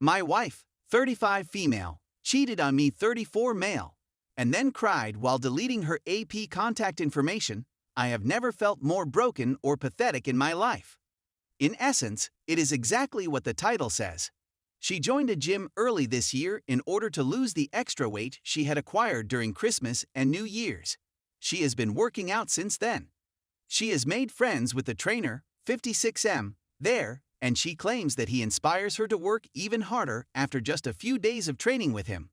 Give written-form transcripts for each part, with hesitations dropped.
My wife, 35 female, cheated on me 34 male, and then cried while deleting her AP contact information. I have never felt more broken or pathetic in my life. In essence, it is exactly what the title says. She joined a gym early this year in order to lose the extra weight she had acquired during Christmas and New Year's. She has been working out since then. She has made friends with the trainer, 56M, there, and she claims that he inspires her to work even harder after just a few days of training with him.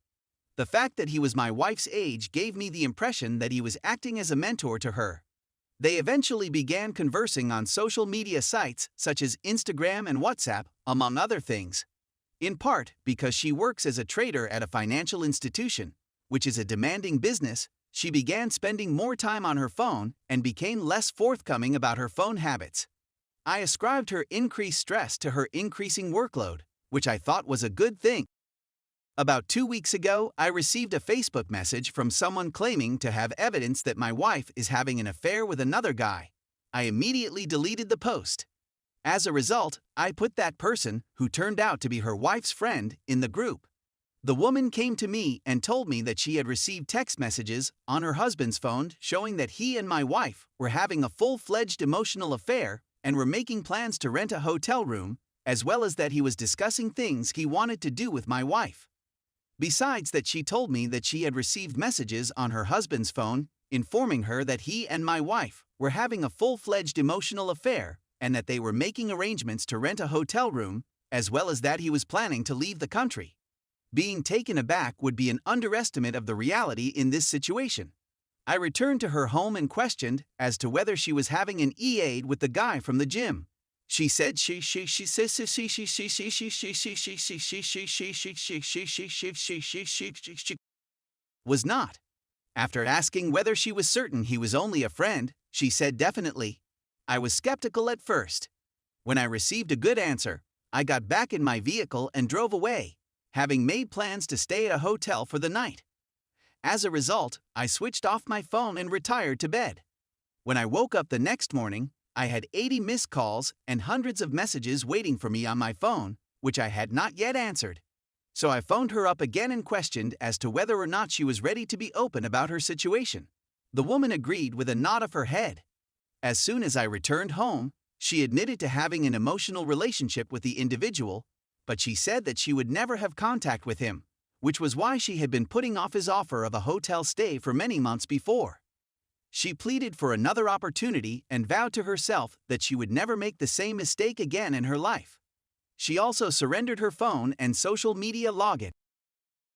The fact that he was my wife's age gave me the impression that he was acting as a mentor to her. They eventually began conversing on social media sites such as Instagram and WhatsApp, among other things. In part because she works as a trader at a financial institution, which is a demanding business, she began spending more time on her phone and became less forthcoming about her phone habits. I ascribed her increased stress to her increasing workload, which I thought was a good thing. About 2 weeks ago, I received a Facebook message from someone claiming to have evidence that my wife is having an affair with another guy. I immediately deleted the post. As a result, I put that person, who turned out to be her wife's friend, in the group. The woman came to me and told me that she had received text messages on her husband's phone showing that he and my wife were having a full-fledged emotional affair and were making plans to rent a hotel room, as well as that he was discussing things he wanted to do with my wife. Besides that, she told me that she had received messages on her husband's phone informing her that he and my wife were having a full-fledged emotional affair and that they were making arrangements to rent a hotel room, as well as that he was planning to leave the country. Being taken aback would be an underestimate of the reality in this situation. I returned to her home and questioned as to whether she was having an EA with the guy from the gym. She said she was not. After asking whether she was certain he was only a friend, she said definitely. I was skeptical at first. When I received a good answer, I got back in my vehicle and drove away, having made plans to stay at a hotel for the night. As a result, I switched off my phone and retired to bed. When I woke up the next morning, I had 80 missed calls and hundreds of messages waiting for me on my phone, which I had not yet answered. So I phoned her up again and questioned as to whether or not she was ready to be open about her situation. The woman agreed with a nod of her head. As soon as I returned home, she admitted to having an emotional relationship with the individual, but she said that she would never have contact with him, which was why she had been putting off his offer of a hotel stay for many months before. She pleaded for another opportunity and vowed to herself that she would never make the same mistake again in her life. She also surrendered her phone and social media login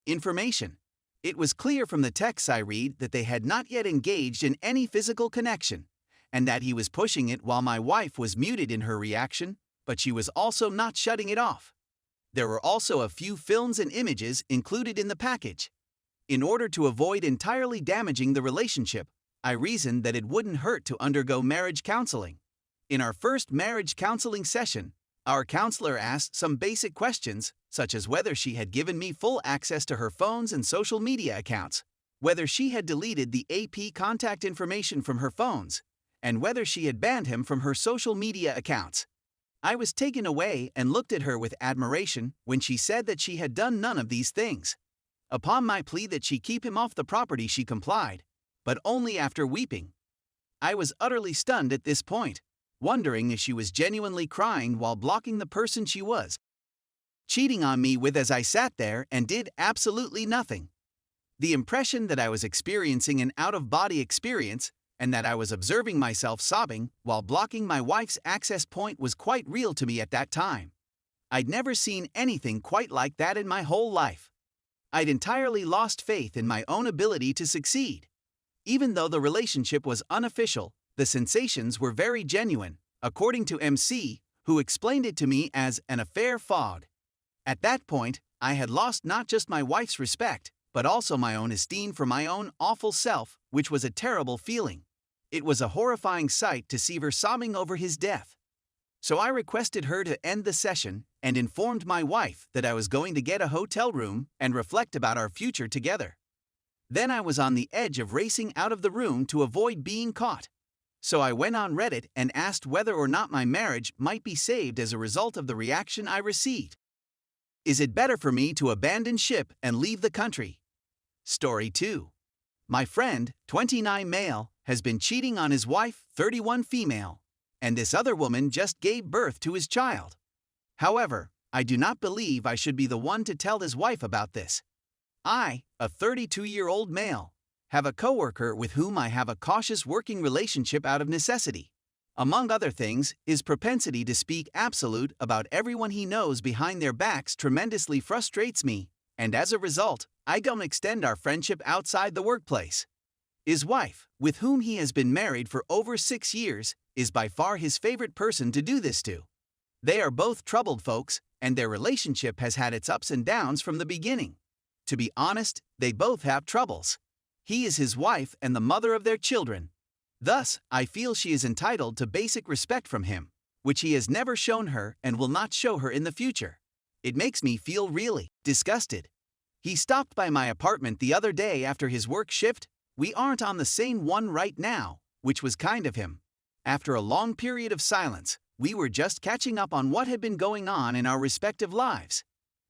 information. It was clear from the texts I read that they had not yet engaged in any physical connection, and that he was pushing it while my wife was muted in her reaction, but she was also not shutting it off. There were also a few films and images included in the package. In order to avoid entirely damaging the relationship, I reasoned that it wouldn't hurt to undergo marriage counseling. In our first marriage counseling session, our counselor asked some basic questions, such as whether she had given me full access to her phones and social media accounts, whether she had deleted the AP contact information from her phones, and whether she had banned him from her social media accounts. I was taken away and looked at her with admiration when she said that she had done none of these things. Upon my plea that she keep him off the property, she complied, but only after weeping. I was utterly stunned at this point, wondering if she was genuinely crying while blocking the person she was cheating on me with as I sat there and did absolutely nothing. The impression that I was experiencing an out-of-body experience and that I was observing myself sobbing while blocking my wife's access point was quite real to me at that time. I'd never seen anything quite like that in my whole life. I'd entirely lost faith in my own ability to succeed. Even though the relationship was unofficial, the sensations were very genuine, according to MC, who explained it to me as an affair fog. At that point, I had lost not just my wife's respect, but also my own esteem for my own awful self, which was a terrible feeling. It was a horrifying sight to see her sobbing over his death. So I requested her to end the session and informed my wife that I was going to get a hotel room and reflect about our future together. Then I was on the edge of racing out of the room to avoid being caught. So I went on Reddit and asked whether or not my marriage might be saved as a result of the reaction I received. Is it better for me to abandon ship and leave the country? Story 2. My friend, 29 male, has been cheating on his wife, 31 female, and this other woman just gave birth to his child. However, I do not believe I should be the one to tell his wife about this. I, a 32-year-old male, have a coworker with whom I have a cautious working relationship out of necessity. Among other things, his propensity to speak absolute about everyone he knows behind their backs tremendously frustrates me, and as a result, I don't extend our friendship outside the workplace. His wife, with whom he has been married for over 6 years, is by far his favorite person to do this to. They are both troubled folks, and their relationship has had its ups and downs from the beginning. To be honest, they both have troubles. He is his wife and the mother of their children. Thus, I feel she is entitled to basic respect from him, which he has never shown her and will not show her in the future. It makes me feel really disgusted. He stopped by my apartment the other day after his work shift. We aren't on the same one right now, which was kind of him. After a long period of silence, we were just catching up on what had been going on in our respective lives.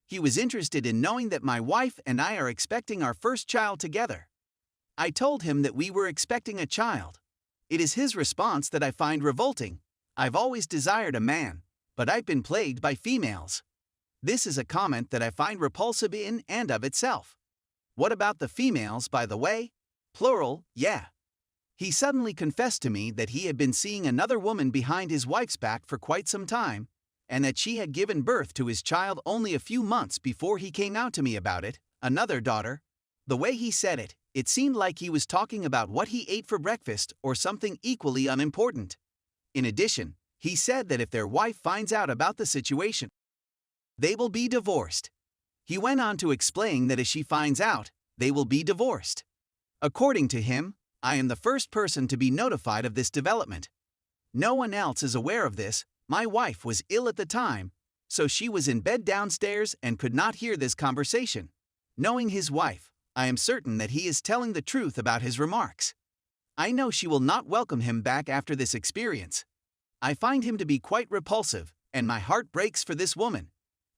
He was interested in knowing that my wife and I are expecting our first child together. I told him that we were expecting a child. It is his response that I find revolting. I've always desired a man, but I've been plagued by females. This is a comment that I find repulsive in and of itself. What about the females, by the way? Plural, yeah. He suddenly confessed to me that he had been seeing another woman behind his wife's back for quite some time, and that she had given birth to his child only a few months before he came out to me about it, another daughter. The way he said it, it seemed like he was talking about what he ate for breakfast or something equally unimportant. In addition, he said that if their wife finds out about the situation, they will be divorced. He went on to explain that if she finds out, they will be divorced. According to him, I am the first person to be notified of this development. No one else is aware of this. My wife was ill at the time, so she was in bed downstairs and could not hear this conversation. Knowing his wife, I am certain that he is telling the truth about his remarks. I know she will not welcome him back after this experience. I find him to be quite repulsive, and my heart breaks for this woman.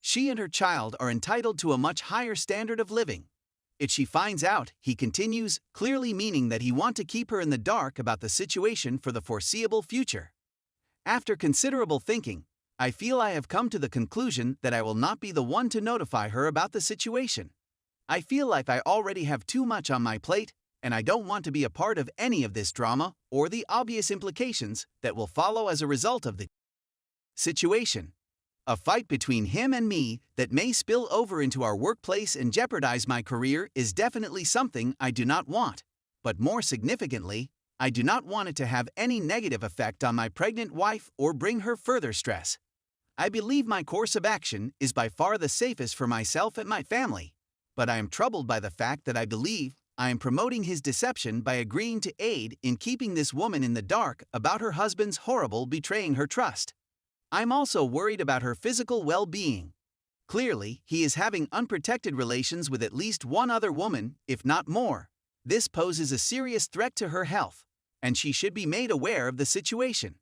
She and her child are entitled to a much higher standard of living. If she finds out, he continues, clearly meaning that he wants to keep her in the dark about the situation for the foreseeable future. After considerable thinking, I feel I have come to the conclusion that I will not be the one to notify her about the situation. I feel like I already have too much on my plate, and I don't want to be a part of any of this drama or the obvious implications that will follow as a result of the situation. A fight between him and me that may spill over into our workplace and jeopardize my career is definitely something I do not want. But more significantly, I do not want it to have any negative effect on my pregnant wife or bring her further stress. I believe my course of action is by far the safest for myself and my family, but I am troubled by the fact that I believe I am promoting his deception by agreeing to aid in keeping this woman in the dark about her husband's horrible betraying her trust. I'm also worried about her physical well-being. Clearly, he is having unprotected relations with at least one other woman, if not more. This poses a serious threat to her health, and she should be made aware of the situation.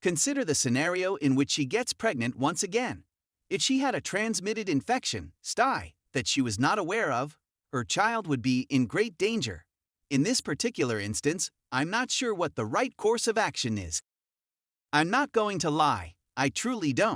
Consider the scenario in which she gets pregnant once again. If she had a transmitted infection, STI, that she was not aware of, her child would be in great danger. In this particular instance, I'm not sure what the right course of action is. I'm not going to lie, I truly don't.